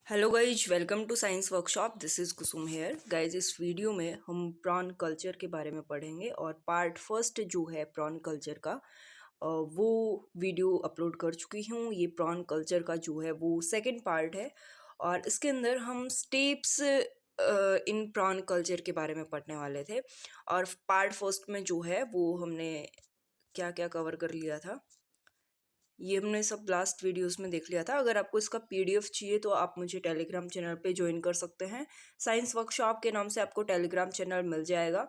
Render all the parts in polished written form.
Hello guys, welcome to science workshop. This is Kusum here. Guys, इस video में हम prawn culture के बारे में पढ़ेंगे और पार्ट फर्स्ट जो है प्रॉन कल्चर का वो वीडियो अपलोड कर चुकी हूँ। ये प्रॉन कल्चर का जो है वो सेकंड पार्ट है और इसके अंदर हम स्टेप्स इन प्रॉन कल्चर के बारे में पढ़ने वाले थे। और पार्ट फर्स्ट में जो है वो हमने क्या क्या कवर कर लिया था ये हमने सब लास्ट वीडियोस में देख लिया था। अगर आपको इसका पीडीएफ चाहिए तो आप मुझे टेलीग्राम चैनल पे ज्वाइन कर सकते हैं। साइंस वर्कशॉप के नाम से आपको टेलीग्राम चैनल मिल जाएगा।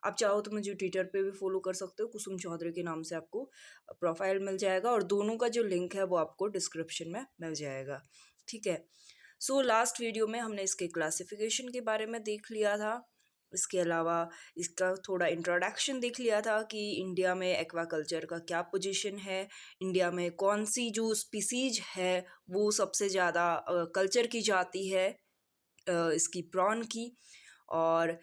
आप चाहो तो मुझे ट्विटर पे भी फॉलो कर सकते हो, कुसुम चौधरी के नाम से आपको प्रोफाइल मिल जाएगा और दोनों का जो लिंक है वो आपको डिस्क्रिप्शन में मिल जाएगा। ठीक है। सो लास्ट वीडियो में हमने इसके क्लासिफिकेशन के बारे में देख लिया था। इसके अलावा इसका थोड़ा इंट्रोडक्शन देख लिया था कि इंडिया में एक्वाकल्चर का क्या पोजीशन है, इंडिया में कौन सी जो स्पीसीज है वो सबसे ज़्यादा कल्चर की जाती है इसकी प्रॉन की। और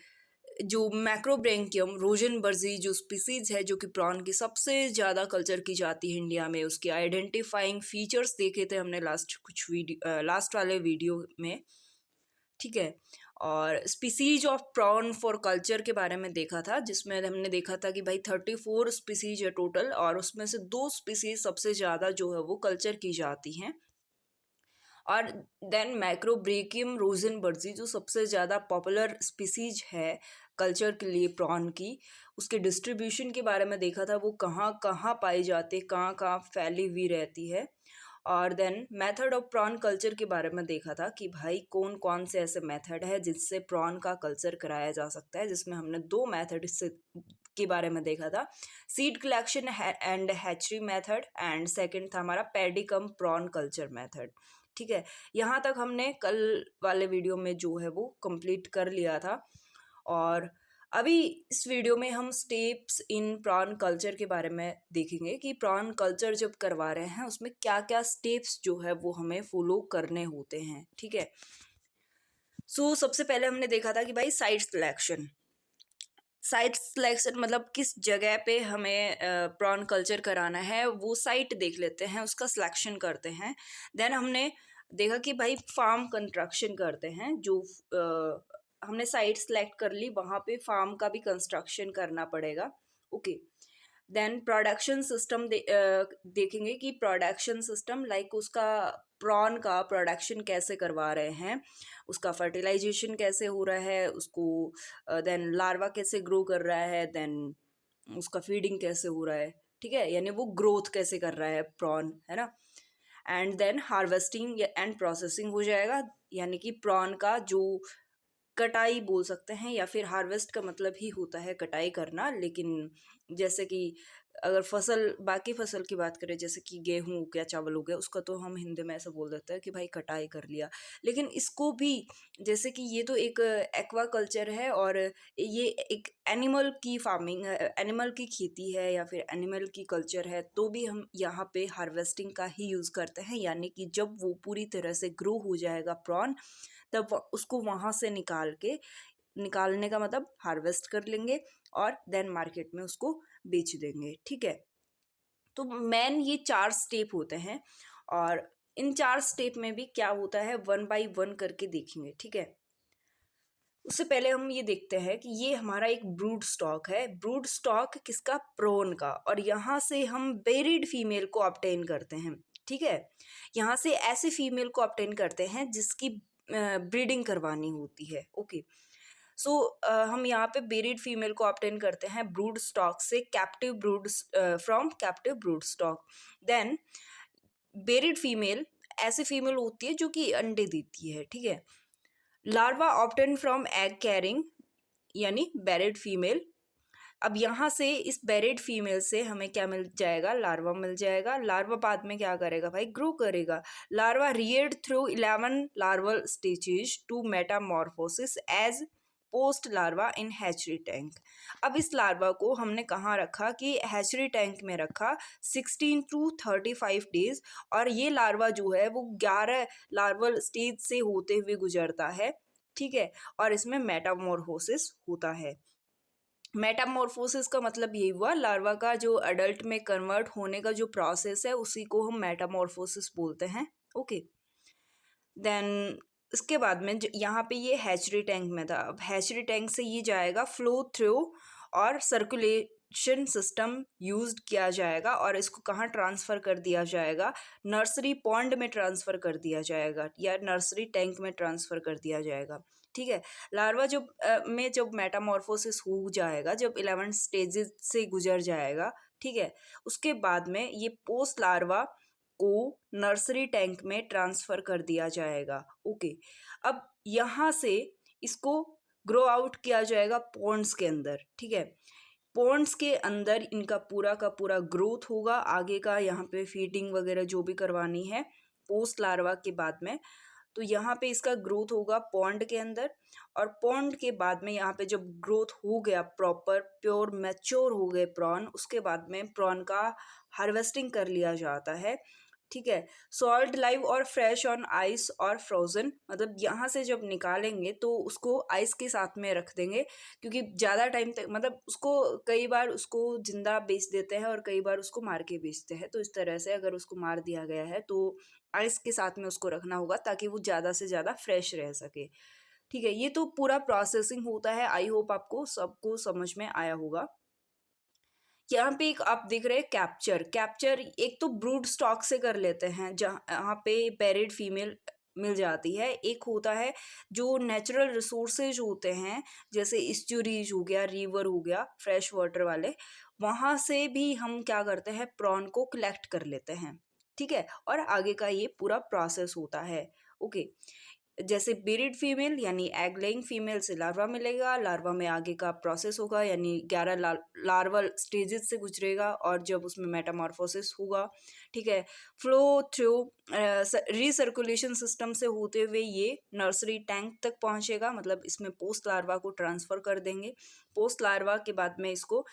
जो मैक्रोब्रेंकियम रोजनबर्जी जो स्पीसीज है जो कि प्रॉन की सबसे ज़्यादा कल्चर की जाती है इंडिया में, उसकी आइडेंटिफाइंग फीचर्स देखे थे हमने लास्ट वाले वीडियो में। ठीक है। और species of prawn for culture के बारे में देखा था, जिसमें हमने देखा था कि भाई 34 स्पीसीज है टोटल और उसमें से 2 स्पीसीज सबसे ज़्यादा जो है वो कल्चर की जाती हैं। और देन मैक्रोब्रेकियम रोजनबर्जी जो सबसे ज़्यादा पॉपुलर स्पीसीज है कल्चर के लिए प्रॉन की, उसके डिस्ट्रीब्यूशन के बारे में देखा था, वो कहाँ कहाँ पाई जाती है, कहाँ कहाँ फैली हुई रहती है। और then method of prawn culture के बारे में देखा था कि भाई कौन कौन से ऐसे मेथड है जिससे प्रॉन का कल्चर कराया जा सकता है, जिसमें हमने 2 मेथड इससे के बारे में देखा था, seed collection and hatchery method and second था हमारा पैडी कम प्रॉन कल्चर मेथड। ठीक है। यहाँ तक हमने कल वाले वीडियो में जो है वो कंप्लीट कर लिया था और अभी इस वीडियो में हम स्टेप्स इन प्रॉन कल्चर के बारे में देखेंगे कि प्रॉन कल्चर जब करवा रहे हैं उसमें क्या क्या स्टेप्स जो है वो हमें फॉलो करने होते हैं। ठीक है। सो सबसे पहले हमने देखा था कि भाई साइट सिलेक्शन मतलब किस जगह पे हमें प्रॉन कल्चर कराना है वो साइट देख लेते हैं, उसका सिलेक्शन करते हैं। देन हमने देखा कि भाई फार्म कंस्ट्रक्शन करते हैं, जो हमने साइट सेलेक्ट कर ली, वहाँ पे फार्म का भी कंस्ट्रक्शन करना पड़ेगा। ओके। देन प्रोडक्शन सिस्टम देखेंगे कि प्रोडक्शन सिस्टम लाइक उसका प्रॉन का प्रोडक्शन कैसे करवा रहे हैं, उसका फर्टिलाइजेशन कैसे हो रहा है, उसको देन लार्वा कैसे ग्रो कर रहा है, देन उसका फीडिंग कैसे हो रहा है। ठीक है, यानी वो ग्रोथ कैसे कर रहा है प्रॉन, है ना। And then harvesting and processing हो जाएगा, यानी कि प्रॉन का जो कटाई बोल सकते हैं, या फिर हार्वेस्ट का मतलब ही होता है कटाई करना। लेकिन जैसे कि अगर बाकी फसल की बात करें, जैसे कि गेहूं हो गया, चावल हो गया, उसका तो हम हिंदी में ऐसा बोल देते हैं कि भाई कटाई कर लिया। लेकिन इसको भी, जैसे कि ये तो एक एक्वा कल्चर है और ये एक एनिमल की फार्मिंग है, एनिमल की खेती है या फिर एनिमल की कल्चर है, तो भी हम यहाँ पे हार्वेस्टिंग का ही यूज़ करते हैं। यानी कि जब वो पूरी तरह से ग्रो हो जाएगा प्रॉन, तब उसको वहाँ से निकालने का मतलब हार्वेस्ट कर लेंगे और देन मार्केट में उसको बेच देंगे। ठीक है। तो मेन ये 4 स्टेप होते हैं और इन 4 स्टेप में भी क्या होता है 1 बाय 1 करके देखेंगे। ठीक है। उससे पहले हम ये देखते हैं कि ये हमारा एक ब्रूड स्टॉक है। ब्रूड स्टॉक किसका? प्रोन का। और यहाँ से हम बेरिड फीमेल को ऑब्टेन करते हैं। ठीक है। यहाँ से ऐसे फीमेल को ऑब्टेन करते हैं जिसकी ब्रीडिंग करवानी होती है। ओके। सो हम यहाँ पे बेरिड फीमेल को ऑब्टेन करते हैं ब्रूड स्टॉक से, from captive brood stock. Then berried female ऐसी फीमेल होती है जो कि अंडे देती है। ठीक है। Larva obtain from egg carrying, यानी बेरिड फीमेल। अब यहाँ से इस बेरिड फीमेल से हमें क्या मिल जाएगा? लार्वा मिल जाएगा। लार्वा बाद में क्या करेगा भाई? ग्रो करेगा। Larva reared through 11 larval stages to metamorphosis as post larva in hatchery tank. अब इस लार्वा को हमने कहाँ रखा? कि हैचरी टैंक में रखा 16 टू 35 डेज। और ये लार्वा जो है वो 11 लार्वल स्टेज से होते हुए गुजरता है। ठीक है। और इसमें मेटामॉर्फोसिस होता है। मेटामॉर्फोसिस का मतलब यही हुआ, लार्वा का जो अडल्ट में कन्वर्ट होने का जो प्रोसेस है उसी को हम मेटामॉर्फोसिस बोलते हैं। ओके। देन इसके बाद में यहाँ पे ये हैचरी टैंक में था, अब हैचरी टैंक से ये जाएगा फ्लो थ्रू और सर्कुलेशन सिस्टम यूज्ड किया जाएगा और इसको कहाँ ट्रांसफ़र कर दिया जाएगा, नर्सरी पॉन्ड में ट्रांसफ़र कर दिया जाएगा या नर्सरी टैंक में ट्रांसफ़र कर दिया जाएगा। ठीक है, लार्वा जब मेटामॉर्फोसिस हो जाएगा, जब 11 स्टेजेस से गुजर जाएगा, ठीक है, उसके बाद में ये पोस्ट लार्वा को नर्सरी टैंक में ट्रांसफ़र कर दिया जाएगा। ओके, अब यहाँ से इसको ग्रो आउट किया जाएगा पॉन्ड्स के अंदर। ठीक है, पॉन्ड्स के अंदर इनका पूरा का पूरा ग्रोथ होगा आगे का, यहाँ पे फीडिंग वगैरह जो भी करवानी है पोस्ट लार्वा के बाद में, तो यहाँ पे इसका ग्रोथ होगा पॉन्ड के अंदर। और पॉन्ड के बाद में यहाँ पे जब ग्रोथ हो गया प्रॉपर प्योर मैच्योर हो गए प्रॉन, उसके बाद में प्रॉन का हार्वेस्टिंग कर लिया जाता है। ठीक है, सॉल्ट लाइव और फ्रेश ऑन आइस और फ्रोज़न, मतलब यहाँ से जब निकालेंगे तो उसको आइस के साथ में रख देंगे, क्योंकि ज़्यादा टाइम तक मतलब उसको कई बार उसको ज़िंदा बेच देते हैं और कई बार उसको मार के बेचते हैं, तो इस तरह से अगर उसको मार दिया गया है तो आइस के साथ में उसको रखना होगा ताकि वो ज़्यादा से ज़्यादा फ्रेश रह सके। ठीक है, ये तो पूरा प्रोसेसिंग होता है। आई होप आपको सबको समझ में आया होगा। यहाँ पे एक आप देख रहे हैं कैप्चर एक तो ब्रूड स्टॉक से कर लेते हैं जहाँ पे पेरिड फीमेल मिल जाती है। एक होता है जो नेचुरल रिसोर्सेज होते हैं, जैसे इस्चुरीज हो गया, रिवर हो गया, फ्रेश वाटर वाले, वहाँ से भी हम क्या करते हैं प्रॉन को कलेक्ट कर लेते हैं। ठीक है, और आगे का ये पूरा प्रोसेस होता है। ओके, जैसे बेरिड फीमेल यानी एग लेइंग फीमेल से लार्वा मिलेगा, लार्वा में आगे का प्रोसेस होगा यानी 11 लार्वल स्टेजेस से गुजरेगा और जब उसमें मेटामॉर्फोसिस होगा। ठीक है, फ्लो थ्रू रीसर्कुलेशन सिस्टम से होते हुए ये नर्सरी टैंक तक पहुंचेगा, मतलब इसमें पोस्ट लार्वा को ट्रांसफ़र कर देंगे। पोस्ट लार्वा के बाद में इसको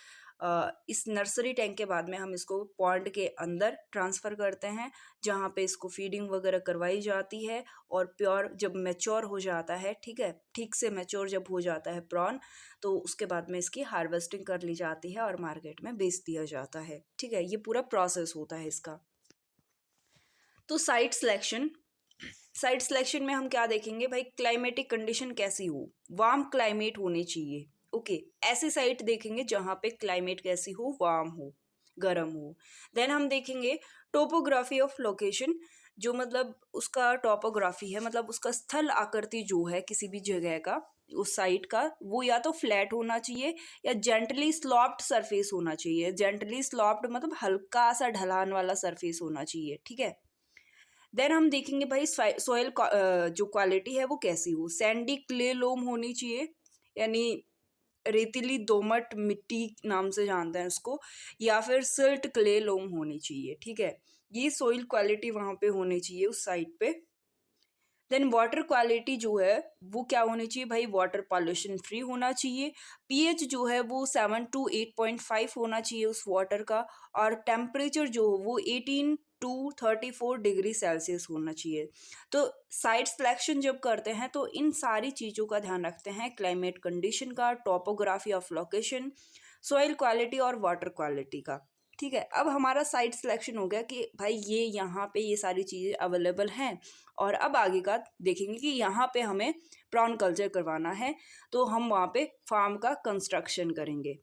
इस नर्सरी टैंक के बाद में हम इसको पॉन्ड के अंदर ट्रांसफ़र करते हैं, जहाँ पे इसको फीडिंग वगैरह करवाई जाती है और प्योर जब मैच्योर हो जाता है, ठीक है, ठीक से मैच्योर जब हो जाता है प्रॉन, तो उसके बाद में इसकी हार्वेस्टिंग कर ली जाती है और मार्केट में बेच दिया जाता है। ठीक है, ये पूरा प्रोसेस होता है इसका। तो साइट सिलेक्शन में हम क्या देखेंगे भाई, क्लाइमेटिक कंडीशन कैसी हो, वार्म क्लाइमेट होनी चाहिए। ओके, ऐसी साइट देखेंगे जहाँ पे क्लाइमेट कैसी हो, वार्म हो, गर्म हो। देन हम देखेंगे टोपोग्राफी ऑफ लोकेशन, जो मतलब उसका टोपोग्राफी है, मतलब उसका स्थल आकृति जो है किसी भी जगह का, उस साइट का, वो या तो फ्लैट होना चाहिए या जेंटली स्लॉप्ड सरफेस होना चाहिए। जेंटली स्लॉप्ड मतलब हल्का सा ढलान वाला सरफेस होना चाहिए। ठीक है, देन हम देखेंगे भाई सॉइल जो क्वालिटी है वो कैसी हो, सैंडी क्ले लोम होनी चाहिए, यानी रेतीली दोमट मिट्टी नाम से जानते हैं उसको, या फिर सिल्ट क्ले लोम होनी चाहिए। ठीक है, ये सॉइल क्वालिटी वहाँ पे होनी चाहिए उस साइट पे। देन वाटर क्वालिटी जो है वो क्या होनी चाहिए भाई, वाटर पॉल्यूशन फ्री होना चाहिए। पीएच जो है वो 7 to 8.5 होना चाहिए उस वाटर का, और टेम्परेचर जो हो वो 18 to 34 डिग्री सेल्सियस होना चाहिए। तो साइट सिलेक्शन जब करते हैं तो इन सारी चीज़ों का ध्यान रखते हैं, क्लाइमेट कंडीशन का, topography of location, soil quality और वाटर क्वालिटी का। ठीक है, अब हमारा साइट सिलेक्शन हो गया कि भाई ये यहाँ पे ये सारी चीज़ें अवेलेबल हैं, और अब आगे का देखेंगे कि यहाँ पे हमें प्रॉन कल्चर करवाना है, तो हम वहाँ पे फार्म का कंस्ट्रक्शन करेंगे।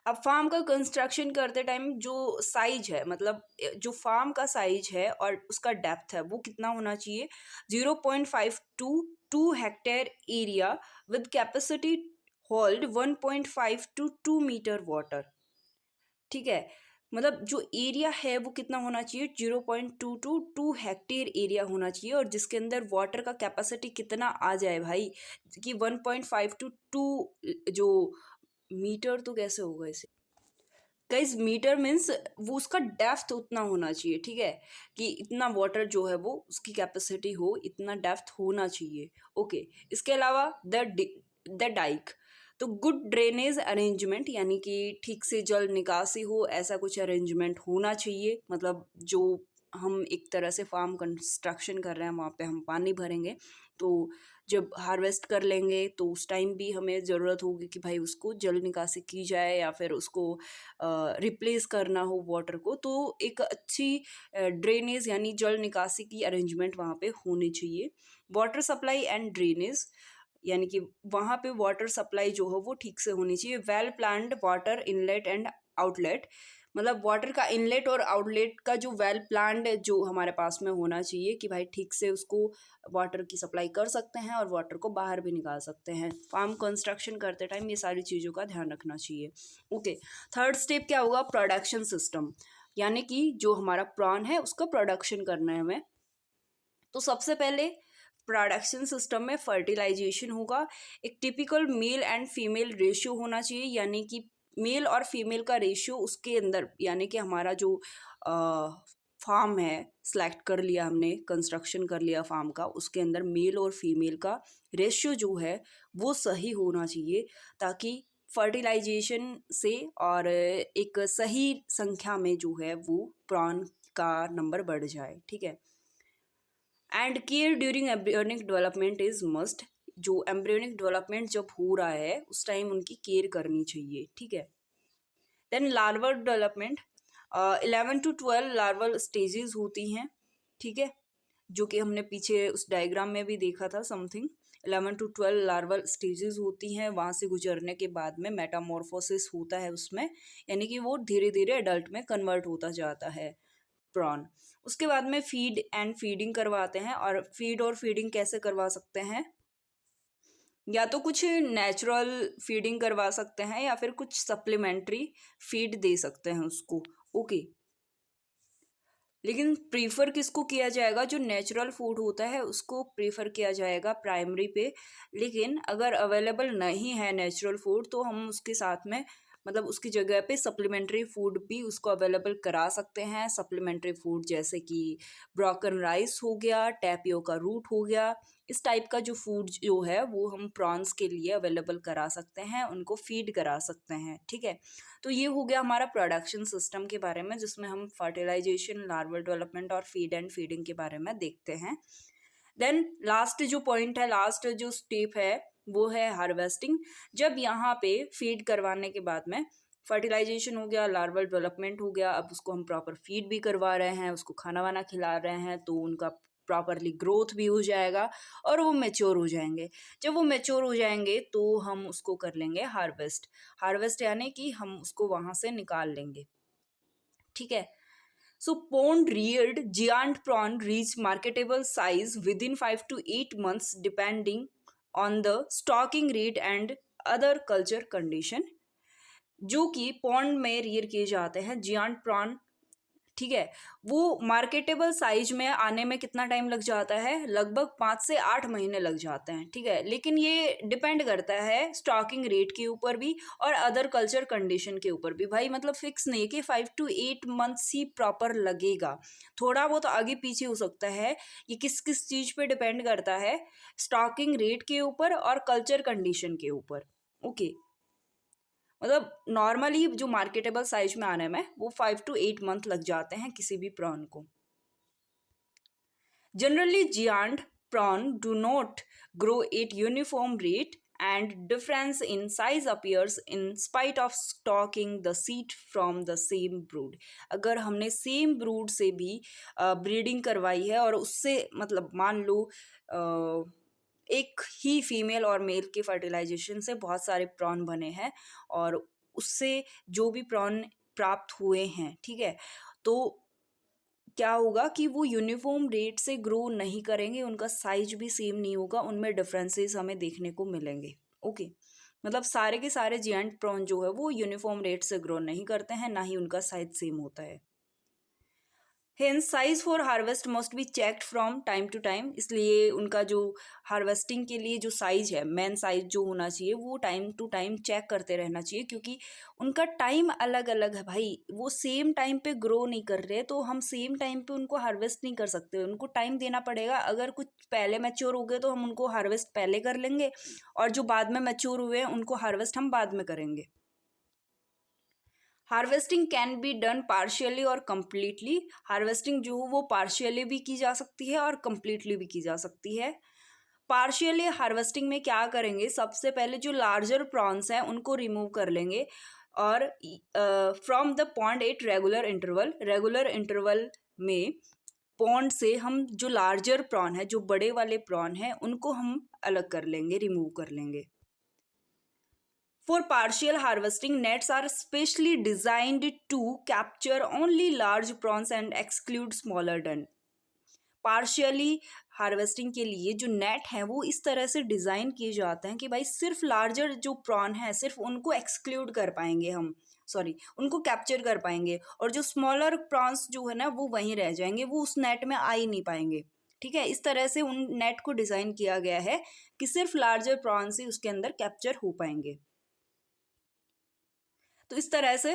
अब फार्म का कंस्ट्रक्शन करते टाइम जो साइज है, मतलब जो फार्म का साइज है और उसका डेप्थ है वो कितना होना चाहिए, 0.5 to 2 hectare area with capacity hold 1.5 to 2 metre water. ठीक है, मतलब जो एरिया है वो कितना होना चाहिए, 0.2 to 2 हेक्टेयर एरिया होना चाहिए, और जिसके अंदर वाटर का कैपेसिटी कितना आ जाए भाई, कि 1.5 to 2 जो मीटर, तो कैसे होगा इसे गाइस, मीटर मीन्स वो उसका डेप्थ उतना होना चाहिए। ठीक है, कि इतना वाटर जो है वो उसकी कैपेसिटी हो, इतना डेप्थ होना चाहिए। ओके, इसके अलावा द डाइक, तो गुड ड्रेनेज अरेंजमेंट, यानी कि ठीक से जल निकासी हो, ऐसा कुछ अरेंजमेंट होना चाहिए, मतलब जो हम एक तरह से फार्म कंस्ट्रक्शन कर रहे हैं, वहाँ पे हम पानी भरेंगे, तो जब हार्वेस्ट कर लेंगे तो उस टाइम भी हमें ज़रूरत होगी कि भाई उसको जल निकासी की जाए या फिर उसको रिप्लेस करना हो वाटर को, तो एक अच्छी ड्रेनेज यानी जल निकासी की अरेंजमेंट वहाँ पे होनी चाहिए। वाटर सप्लाई एंड ड्रेनेज यानी कि वहाँ पे वाटर सप्लाई जो हो वो ठीक से होनी चाहिए। Well planned water inlet and outlet, मतलब वाटर का इनलेट और आउटलेट का जो वेल प्लान्ड जो हमारे पास में होना चाहिए कि भाई ठीक से उसको वाटर की सप्लाई कर सकते हैं और वाटर को बाहर भी निकाल सकते हैं। फार्म कंस्ट्रक्शन करते टाइम ये सारी चीज़ों का ध्यान रखना चाहिए। ओके, थर्ड स्टेप क्या होगा? प्रोडक्शन सिस्टम, यानी कि जो हमारा प्रॉन है उसका प्रोडक्शन करना है हमें। तो सबसे पहले प्रोडक्शन सिस्टम में फर्टिलाइजेशन होगा। एक typical male and female ratio होना चाहिए, यानी कि मेल और फीमेल का रेशियो उसके अंदर, यानी कि हमारा जो फार्म है सेलेक्ट कर लिया हमने, कंस्ट्रक्शन कर लिया फार्म का, उसके अंदर मेल और फीमेल का रेशियो जो है वो सही होना चाहिए, ताकि फर्टिलाइजेशन से और एक सही संख्या में जो है वो प्रॉन का नंबर बढ़ जाए। ठीक है। And care during embryonic development is must, जो एम्ब्रियोनिक डेवलपमेंट जब हो रहा है उस टाइम उनकी केयर करनी चाहिए। ठीक है। Then larval development, 11 to 12 larval stages होती हैं। ठीक है, जो कि हमने पीछे उस डायग्राम में भी देखा था समथिंग। 11 to 12 लार्वल स्टेजेस होती हैं। वहाँ से गुजरने के बाद में मेटामॉर्फोसिस होता है उसमें, यानी कि वो धीरे धीरे एडल्ट में कन्वर्ट होता जाता है प्रॉन। उसके बाद में फीड एंड फीडिंग करवाते हैं। और फीड और फीडिंग कैसे करवा सकते हैं? या तो कुछ नेचुरल फीडिंग करवा सकते हैं या फिर कुछ सप्लीमेंट्री फीड दे सकते हैं उसको। ओके, लेकिन प्रीफर किसको किया जाएगा? जो नेचुरल फूड होता है उसको प्रीफर किया जाएगा प्राइमरी पे। लेकिन अगर अवेलेबल नहीं है नेचुरल फूड तो हम उसके साथ में, मतलब उसकी जगह पे सप्लीमेंट्री फूड भी उसको अवेलेबल करा सकते हैं। सप्लीमेंट्री फूड जैसे कि ब्रोकन राइस हो गया, टैपियोका रूट हो गया, इस टाइप का जो फूड जो है वो हम प्रॉन्स के लिए अवेलेबल करा सकते हैं, उनको फीड करा सकते हैं। ठीक है, तो ये हो गया हमारा प्रोडक्शन सिस्टम के बारे में, जिसमें हम फर्टिलाइजेशन, लार्वल डेवलपमेंट और फीड एंड फीडिंग के बारे में देखते हैं। देन लास्ट जो पॉइंट है, लास्ट जो स्टेप है वो है हार्वेस्टिंग। जब यहाँ पे फीड करवाने के बाद में फर्टिलाइजेशन हो गया, लार्वल डेवलपमेंट हो गया, अब उसको हम प्रॉपर फीड भी करवा रहे हैं, उसको खाना वाना खिला रहे हैं, तो उनका प्रॉपरली ग्रोथ भी हो जाएगा और वो मैच्योर हो जाएंगे। जब वो मैच्योर हो जाएंगे तो हम उसको कर लेंगे हार्वेस्ट। हार्वेस्ट यानी कि हम उसको वहाँ से निकाल लेंगे। ठीक है। So pond reared giant prawn reach marketable size within 5 to 8 months depending on the stocking rate and other culture condition। जो कि पॉन्ड में रियर किए जाते हैं जियांट प्रॉन। ठीक है, वो मार्केटेबल साइज में आने में कितना टाइम लग जाता है? लगभग 5 से 8 महीने लग जाते हैं। ठीक है, लेकिन ये डिपेंड करता है स्टॉकिंग रेट के ऊपर भी और अदर कल्चर कंडीशन के ऊपर भी। भाई मतलब फिक्स नहीं कि 5 to 8 मंथ्स ही प्रॉपर लगेगा, थोड़ा बहुत आगे पीछे हो सकता है। ये किस किस चीज़ पे डिपेंड करता है? स्टॉकिंग रेट के ऊपर और कल्चर कंडीशन के ऊपर। ओके, मतलब नॉर्मली जो मार्केटेबल साइज में आने में वो 5 to 8 मंथ लग जाते हैं किसी भी प्रॉन को। Generally giant prawn do not grow at uniform rate and difference in size appears in spite of stocking the seed from the same brood. अगर हमने सेम ब्रूड से भी ब्रीडिंग करवाई है और उससे मतलब मान लो एक ही फीमेल और मेल के फर्टिलाइजेशन से बहुत सारे प्रॉन बने हैं और उससे जो भी प्रॉन प्राप्त हुए हैं, ठीक है, तो क्या होगा कि वो यूनिफॉर्म रेट से ग्रो नहीं करेंगे, उनका साइज भी सेम नहीं होगा, उनमें डिफरेंसेस हमें देखने को मिलेंगे। ओके, मतलब सारे के सारे जियांट प्रॉन जो है वो यूनिफॉर्म रेट से ग्रो नहीं करते हैं, ना ही उनका साइज सेम होता है। Hence size for harvest must be checked from time to time. इसलिए उनका जो हार्वेस्टिंग के लिए जो साइज है, मेन साइज जो होना चाहिए, वो टाइम टू टाइम चेक करते रहना चाहिए, क्योंकि उनका टाइम अलग अलग है भाई। वो सेम टाइम पे ग्रो नहीं कर रहे, तो हम सेम टाइम पे उनको हार्वेस्ट नहीं कर सकते, उनको टाइम देना पड़ेगा। अगर कुछ पहले मैच्योर हो गए तो हम उनको हार्वेस्ट पहले कर लेंगे, और जो बाद में मैच्योर हुए हैं उनको हार्वेस्ट हम बाद में करेंगे। Harvesting can be done partially और कम्प्लीटली। हार्वेस्टिंग जो हो वो पार्शियली भी की जा सकती है और कम्प्लीटली भी की जा सकती है। पार्शियली हार्वेस्टिंग में क्या करेंगे, सबसे पहले जो लार्जर प्रॉन्स हैं उनको रिमूव कर लेंगे और from the pond at regular interval में पॉन्ड से हम जो लार्जर प्रॉन है, जो बड़े वाले प्रॉन हैं, उनको हम अलग कर लेंगे, रिमूव कर लेंगे। For partial harvesting, nets are specially designed to capture only large prawns and exclude smaller dun. Partially harvesting के लिए जो नेट है वो इस तरह से डिज़ाइन किए जाते हैं कि भाई सिर्फ लार्जर जो प्रॉन है सिर्फ उनको एक्सक्लूड कर पाएंगे हम, उनको कैप्चर कर पाएंगे, और जो स्मॉलर प्रॉन्स जो है ना वो वहीं रह जाएंगे, वो उस नेट में आ ही नहीं पाएंगे। ठीक है, इस तरह से उन नेट को डिज़ाइन किया गया है कि सिर्फ लार्जर प्रॉन्स ही उसके अंदर कैप्चर हो पाएंगे। तो इस तरह से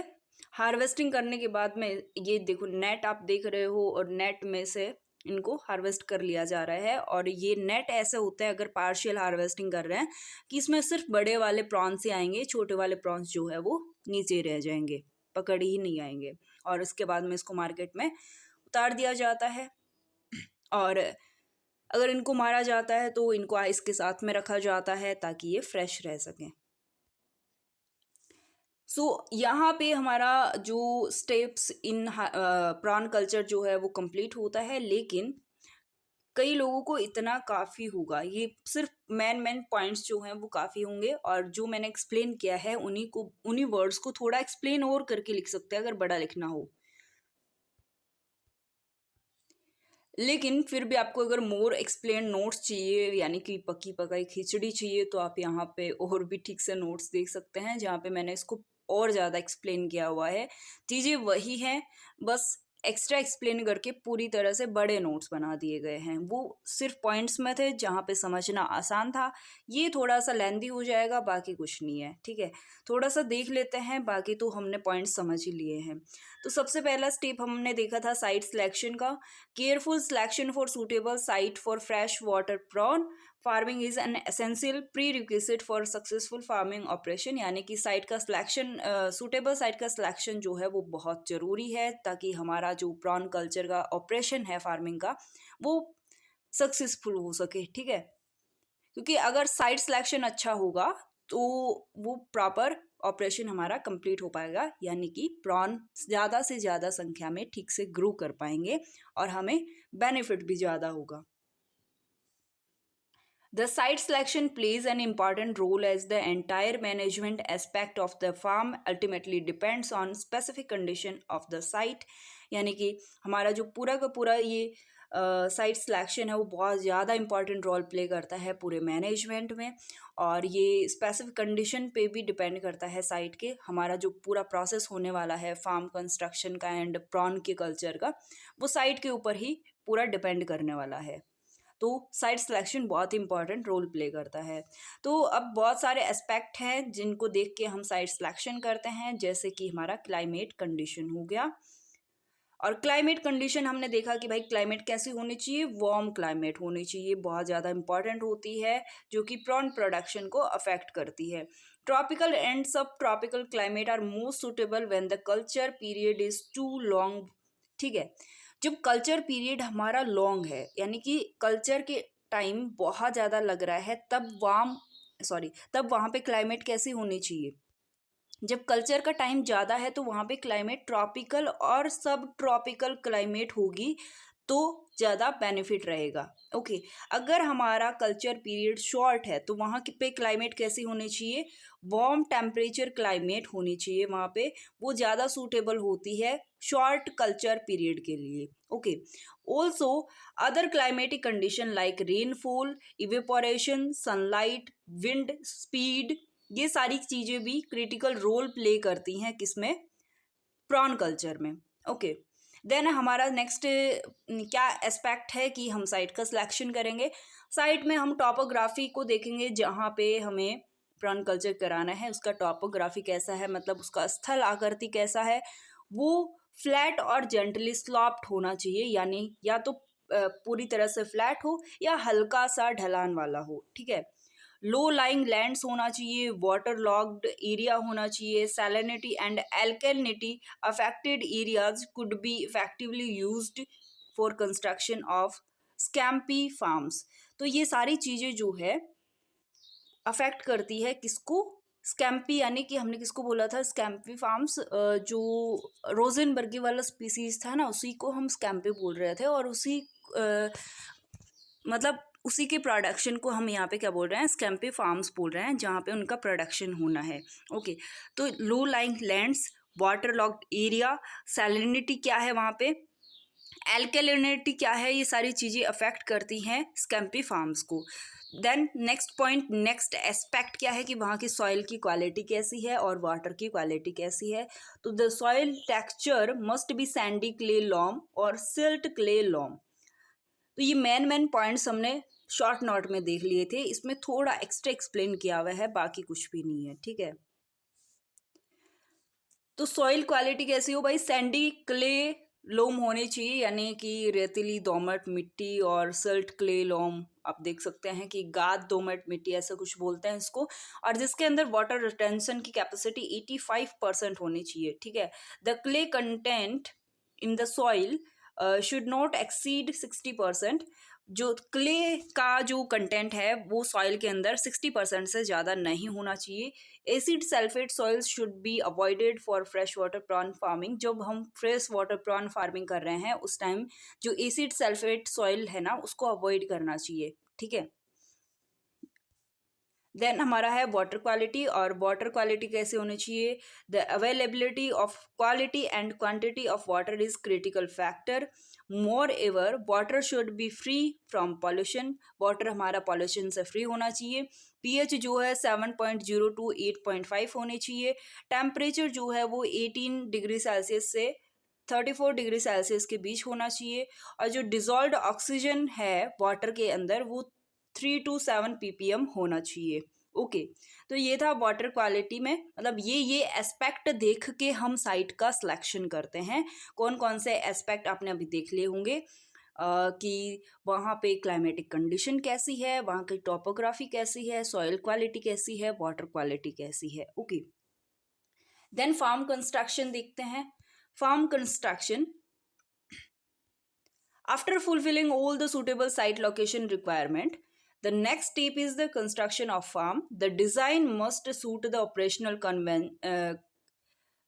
हार्वेस्टिंग करने के बाद में ये देखो नेट आप देख रहे हो, और नेट में से इनको हार्वेस्ट कर लिया जा रहा है। और ये नेट ऐसे होते हैं अगर पार्शियल हार्वेस्टिंग कर रहे हैं कि इसमें सिर्फ बड़े वाले प्रॉन्स ही आएंगे, छोटे वाले प्रॉन्स जो है वो नीचे रह जाएंगे, पकड़ ही नहीं आएंगे। और इसके बाद में इसको मार्केट में उतार दिया जाता है। और अगर इनको मारा जाता है तो इनको आइस के साथ में रखा जाता है ताकि ये फ्रेश रह सकें। यहाँ पे हमारा जो स्टेप्स इन प्रॉन कल्चर जो है वो कंप्लीट होता है, लेकिन कई लोगों को इतना काफ़ी होगा, ये सिर्फ मेन पॉइंट्स जो हैं वो काफ़ी होंगे, और जो मैंने एक्सप्लेन किया है उन्हीं वर्ड्स को थोड़ा एक्सप्लेन और करके लिख सकते हैं अगर बड़ा लिखना हो। लेकिन फिर भी आपको अगर मोर एक्सप्लेन नोट्स चाहिए, यानी कि पक्की पकाई खिचड़ी चाहिए, तो आप यहाँ पे और भी ठीक से नोट्स देख सकते हैं जहाँ पे मैंने इसको और ज़्यादा एक्सप्लेन किया हुआ है। चीज़ें वही हैं, बस एक्स्ट्रा एक्सप्लेन करके पूरी तरह से बड़े नोट्स बना दिए गए हैं। वो सिर्फ पॉइंट्स में थे जहाँ पे समझना आसान था, ये थोड़ा सा लेंदी हो जाएगा, बाकी कुछ नहीं है। ठीक है, थोड़ा सा देख लेते हैं, बाकी तो हमने पॉइंट्स समझ ही लिए हैं। तो सबसे पहला स्टेप हमने देखा था साइट सिलेक्शन का। Careful selection for suitable site for fresh water prawn farming is an essential prerequisite for successful farming operation, यानी कि साइट का सिलेक्शन, सूटेबल साइट का सिलेक्शन जो है वो बहुत ज़रूरी है ताकि हमारा जो प्रॉन कल्चर का ऑपरेशन है फार्मिंग का वो सक्सेसफुल हो सके। ठीक है, क्योंकि अगर साइट सिलेक्शन अच्छा होगा तो वो प्रॉपर ऑपरेशन हमारा कंप्लीट हो पाएगा, यानी कि प्रॉन ज़्यादा से ज़्यादा संख्या में ठीक से ग्रो कर पाएंगे और हमें बेनिफिट भी ज़्यादा होगा। The site selection plays an important role as the entire management aspect of the farm ultimately depends on specific condition of the site, यानी कि हमारा जो पूरा का पूरा ये साइट सिलेक्शन है वो बहुत ज़्यादा इंपॉर्टेंट रोल प्ले करता है पूरे मैनेजमेंट में, और ये स्पेसिफिक कंडीशन पे भी डिपेंड करता है साइट के। हमारा जो पूरा प्रोसेस होने वाला है फार्म कंस्ट्रक्शन का एंड प्रॉन के कल्चर का, वो साइट के ऊपर ही पूरा डिपेंड करने वाला है। तो साइट सिलेक्शन बहुत इंपॉर्टेंट रोल प्ले करता है। तो अब बहुत सारे एस्पेक्ट हैं जिनको देख के हम साइट सिलेक्शन करते हैं, जैसे कि हमारा क्लाइमेट कंडीशन हो गया। और क्लाइमेट कंडीशन हमने देखा कि भाई क्लाइमेट कैसी होनी चाहिए, वार्म क्लाइमेट होनी चाहिए, बहुत ज़्यादा इंपॉर्टेंट होती है, जो कि प्रॉन प्रोडक्शन को अफेक्ट करती है। Tropical and subtropical climate are most suitable when the culture period is too long. ठीक है, जब कल्चर पीरियड हमारा लॉन्ग है, यानी कि कल्चर के टाइम बहुत ज़्यादा लग रहा है, तब वहाँ पे क्लाइमेट कैसी होनी चाहिए, जब कल्चर का टाइम ज़्यादा है तो वहाँ पे क्लाइमेट ट्रॉपिकल और सब ट्रॉपिकल क्लाइमेट होगी तो ज़्यादा बेनिफिट रहेगा। ओके, अगर हमारा कल्चर पीरियड शॉर्ट है तो वहाँ पे क्लाइमेट कैसी होनी चाहिए, वार्म टेम्परेचर क्लाइमेट होनी चाहिए वहाँ पे, वो ज़्यादा सूटेबल होती है शॉर्ट कल्चर पीरियड के लिए। Okay, also other climatic condition like rainfall, evaporation, sunlight, wind speed, ये सारी चीज़ें भी क्रिटिकल रोल प्ले करती हैं किसमें, प्रॉन कल्चर में। ओके, देन हमारा नेक्स्ट क्या एस्पेक्ट है कि हम साइट का सिलेक्शन करेंगे। साइट में हम टॉपोग्राफी को देखेंगे, जहाँ पे हमें प्रॉन कल्चर कराना है उसका टॉपोग्राफी कैसा है, मतलब उसका स्थल आकृति कैसा है, वो फ्लैट और जेंटली स्लॉप्ड होना चाहिए, यानी या तो पूरी तरह से फ्लैट हो या हल्का सा ढलान वाला हो। ठीक है, लो लाइंग लैंड्स होना चाहिए, वाटर लॉग्ड एरिया होना चाहिए, salinity and alkalinity affected areas could be effectively used for construction of scampi farms. तो ये सारी चीज़ें जो है अफेक्ट करती है किसको, स्कैम्पी, यानी कि हमने किसको बोला था स्कैम्पी फार्म्स, जो रोजनबर्गी वाला स्पीसीज था ना उसी को हम स्कैम्पी बोल रहे थे, और उसी मतलब उसी के प्रोडक्शन को हम यहाँ पे क्या बोल रहे हैं, स्कैम्पी फार्म्स बोल रहे हैं, जहाँ पे उनका प्रोडक्शन होना है। ओके, तो low lying lands, water locked area, salinity क्या है वहाँ पे, एल्कलिनिटी क्या है, ये सारी चीज़ें अफेक्ट करती हैं स्कैम्पी फार्म्स को। Then next point, next aspect क्या है कि वहाँ की सॉइल की क्वालिटी कैसी है और वाटर की क्वालिटी कैसी है। तो the soil texture must be Sandy clay Lomb और सिल्ट क्ले लॉम। तो ये मेन पॉइंट्स हमने शॉर्ट नोट में देख लिए थे, इसमें थोड़ा एक्स्ट्रा एक्सप्लेन किया हुआ है, बाकी कुछ भी नहीं है, ठीक है। तो सॉइल क्वालिटी कैसी हो भाई, सैंडी क्ले लोम होने चाहिए, यानी कि रेतीली दोमट मिट्टी, और सिल्ट क्ले लोम आप देख सकते हैं कि गाद दोमट मिट्टी ऐसा कुछ बोलते हैं इसको, और जिसके अंदर वाटर रिटेंशन की कैपेसिटी 85% होनी चाहिए, ठीक है। The clay content in the soil should not exceed 60%। जो क्ले का जो कंटेंट है वो सॉइल के अंदर 60% से ज़्यादा नहीं होना चाहिए। Acid sulphate soils should be avoided for fresh water prawn farming. जब हम फ्रेश वाटर प्रॉन फार्मिंग कर रहे हैं उस टाइम जो एसिड सल्फेट सॉइल है ना उसको अवॉइड करना चाहिए, ठीक है। देन हमारा है वाटर क्वालिटी, और वाटर क्वालिटी कैसे होनी चाहिए, the availability of quality and quantity of water is critical factor. More ever water should be free from pollution, water हमारा पॉल्यूशन से फ्री होना चाहिए। पीएच जो है 7.0 to 8.5 होनी चाहिए। टेम्परेचर जो है वो 18 डिग्री सेल्सियस से 34 डिग्री सेल्सियस के बीच होना चाहिए। और जो डिजॉल्व्ड ऑक्सीजन है वाटर के अंदर वो 3 to 7 ppm होना चाहिए। ओके, तो ये था वाटर क्वालिटी में, मतलब ये एस्पेक्ट देख के हम साइट का सिलेक्शन करते हैं। कौन कौन से एस्पेक्ट आपने अभी देख लिए होंगे कि वहाँ पे क्लाइमेटिक कंडीशन कैसी है, वहाँ की टोपोग्राफी कैसी है, सॉइल क्वालिटी कैसी है, वाटर क्वालिटी कैसी है। ओके, देन फार्म कंस्ट्रक्शन देखते हैं। Farm construction, after fulfilling all the suitable site location requirement, the next step is the construction of farm. The design must suit the operational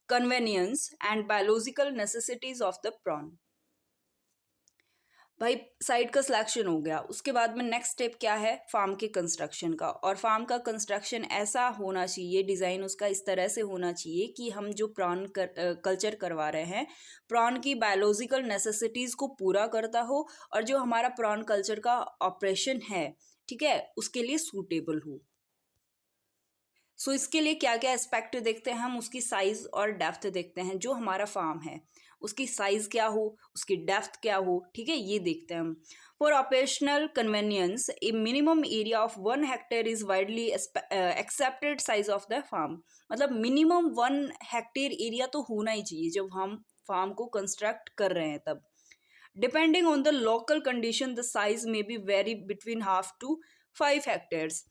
convenience and biological necessities of the prawn. भाई site का selection हो गया, उसके बाद में next step क्या है, farm के कंस्ट्रक्शन का। और फार्म का कंस्ट्रक्शन ऐसा होना चाहिए, डिज़ाइन उसका इस तरह से होना चाहिए कि हम जो प्रॉन कल्चर करवा रहे हैं प्रॉन की बायोलॉजिकल नेसेसिटीज़ को पूरा करता हो, और जो हमारा प्रॉन कल्चर का ऑपरेशन है, ठीक है, उसके लिए सूटेबल हो। सो इसके लिए क्या क्या एस्पेक्ट देखते हैं हम, उसकी साइज़ और डेप्थ देखते हैं। जो हमारा फार्म है उसकी साइज़ क्या हो, उसकी डेप्थ क्या हो, ठीक है, ये देखते हैं हम। For operational convenience a minimum area of 1 hectare is widely accepted size of the farm. मतलब मिनिमम 1 हेक्टेयर एरिया तो होना ही चाहिए जब हम फार्म को कंस्ट्रक्ट कर रहे हैं तब। Depending on the local condition the size may be vary between 1/2 to 5 hectares.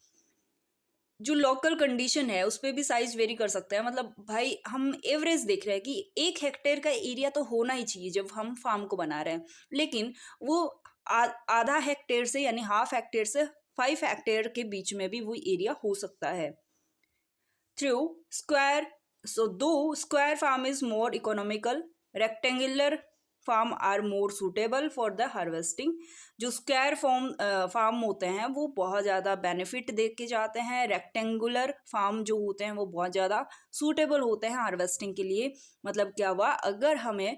जो लोकल कंडीशन है उस पर भी साइज वेरी कर सकते हैं। मतलब भाई हम एवरेज देख रहे हैं कि 1 हेक्टेयर का एरिया तो होना ही चाहिए जब हम फार्म को बना रहे हैं, लेकिन वो आधा हेक्टेयर से यानी 1/2 हेक्टेयर से 5 हेक्टेयर के बीच में भी वो एरिया हो सकता है। थ्रू स्क्वायर, सो दो square farm is more economical, rectangular farm are more suitable for the harvesting. जो स्क्वायर फार्म होते हैं वो बहुत ज़्यादा बेनिफिट दे के जाते हैं, रेक्टेंगुलर फार्म जो होते हैं वो बहुत ज़्यादा सूटेबल होते हैं हार्वेस्टिंग के लिए। मतलब क्या हुआ, अगर हमें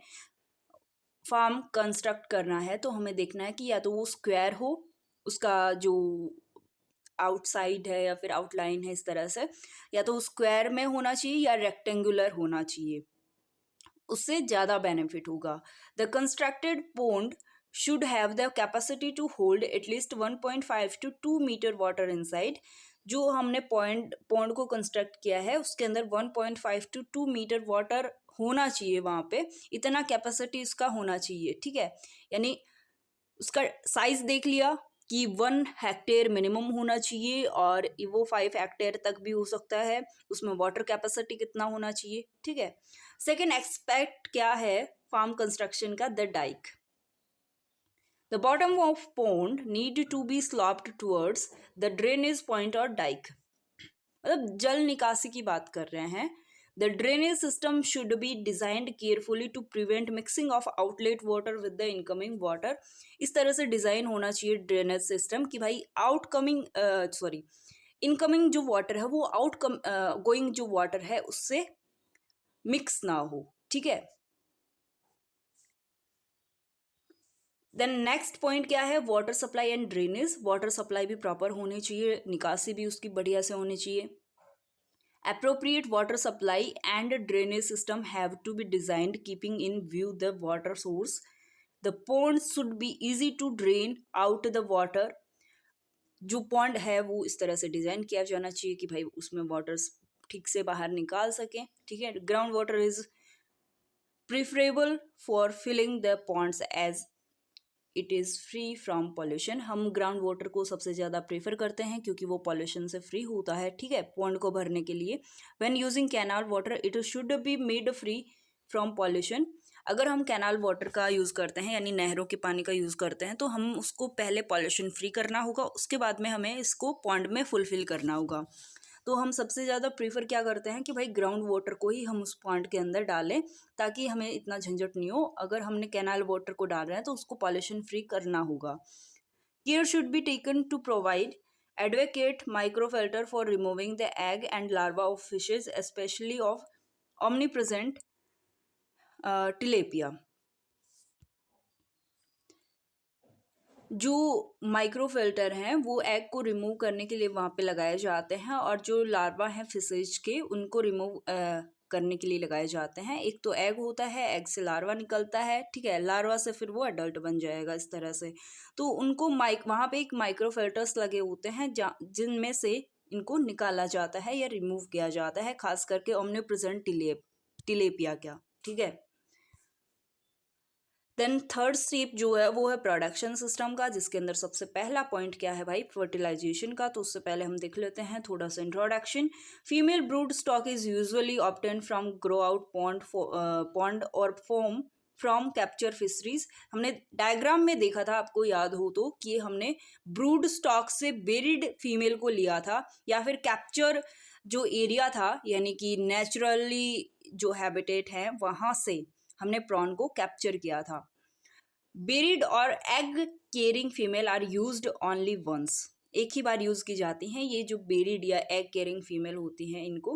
फार्म कंस्ट्रक्ट करना है तो हमें देखना है कि या तो वो स्क्वायर हो, उसका जो आउटसाइड है या फिर आउटलाइन है इस तरह से, या तो स्क्वायर में होना चाहिए या रेक्टेंगुलर होना चाहिए, उससे ज़्यादा बेनिफिट होगा। The constructed pond should have the capacity to hold at least 1.5 to 2 metre water inside. जो हमने पॉन्ड को कंस्ट्रक्ट किया है उसके अंदर 1.5 to 2 मीटर वाटर होना चाहिए, वहाँ पे इतना कैपेसिटी उसका होना चाहिए, ठीक है। यानी उसका साइज देख लिया कि 1 हेक्टेयर मिनिमम होना चाहिए और वो 5 हेक्टेयर तक भी हो सकता है। उसमें वाटर कैपेसिटी कितना होना चाहिए, ठीक है। सेकेंड एक्सपेक्ट क्या है फार्म कंस्ट्रक्शन का, the dike. The bottom of pond need to be sloped towards the drainage point और डाइक। मतलब जल निकासी की बात कर रहे हैं। The drainage system should be designed carefully to prevent mixing of outlet water with the incoming water. इस तरह से डिजाइन होना चाहिए ड्रेनेज सिस्टम कि भाई इनकमिंग जो वाटर है वो गोइंग जो वाटर है उससे मिक्स ना हो, ठीक है। देन नेक्स्ट पॉइंट क्या है, water supply and drainage. Water supply भी प्रॉपर होनी चाहिए, निकासी भी उसकी बढ़िया से होनी चाहिए। Appropriate water supply and drainage system have to be designed keeping in view the water source. The ponds should be easy to drain out the water. जो पॉन्ड है वो इस तरह से डिजाइन किया जाना चाहिए कि भाई उसमें वाटर ठीक से बाहर निकाल सकें, ठीक है। Ground water is preferable for filling the ponds as it is free from pollution. हम ग्राउंड वाटर को सबसे ज़्यादा प्रेफर करते हैं क्योंकि वो पॉल्यूशन से फ्री होता है, ठीक है, पॉन्ड को भरने के लिए। When using canal water it should be made free from pollution. अगर हम कैनाल वाटर का यूज़ करते हैं यानी नहरों के पानी का यूज़ करते हैं तो हम उसको पहले पॉल्यूशन फ्री करना होगा, उसके बाद में हमें इसको पॉन्ड में फुलफिल करना होगा। तो हम सबसे ज़्यादा प्रीफर क्या करते हैं कि भाई ग्राउंड वाटर को ही हम उस पॉन्ड के अंदर डालें ताकि हमें इतना झंझट नहीं हो। अगर हमने कैनाल वाटर को डाल रहे हैं तो उसको पॉल्यूशन फ्री करना होगा। Care should be taken to provide advocate microfilter for removing the egg and larva of fishes specially of omnipresent tilapia. जो माइक्रोफिल्टर हैं वो एग को रिमूव करने के लिए वहाँ पे लगाए जाते हैं और जो लार्वा हैं फिशेज के उनको रिमूव करने के लिए लगाए जाते हैं। एक तो एग होता है, एग से लार्वा निकलता है, ठीक है, लार्वा से फिर वो एडल्ट बन जाएगा इस तरह से। तो उनको वहाँ पे एक माइक्रोफिल्टर्स लगे होते हैं जिनमें से इनको निकाला जाता है या रिमूव किया जाता है, खास करके ओमनीप्रेजेंट टिलेपिया क्या, ठीक है। देन थर्ड स्टेप जो है वो है प्रोडक्शन सिस्टम का, जिसके अंदर सबसे पहला पॉइंट क्या है भाई, फर्टिलाइजेशन का। तो उससे पहले हम देख लेते हैं थोड़ा सा introduction. Female brood stock is usually obtain from grow out pond और फॉर्म फ्रॉम कैप्चर फिशरीज। हमने डायग्राम में देखा था, आपको याद हो तो, कि हमने ब्रूड स्टॉक से बेरिड फीमेल को लिया था या फिर कैप्चर जो एरिया था यानी कि नेचुरली जो हैबिटेट है वहाँ से हमने प्रॉन को कैप्चर किया था। बेरिड और egg caring female are used only once. एक ही बार यूज की जाती हैं ये जो बेरिड या एग केयरिंग फीमेल होती हैं इनको।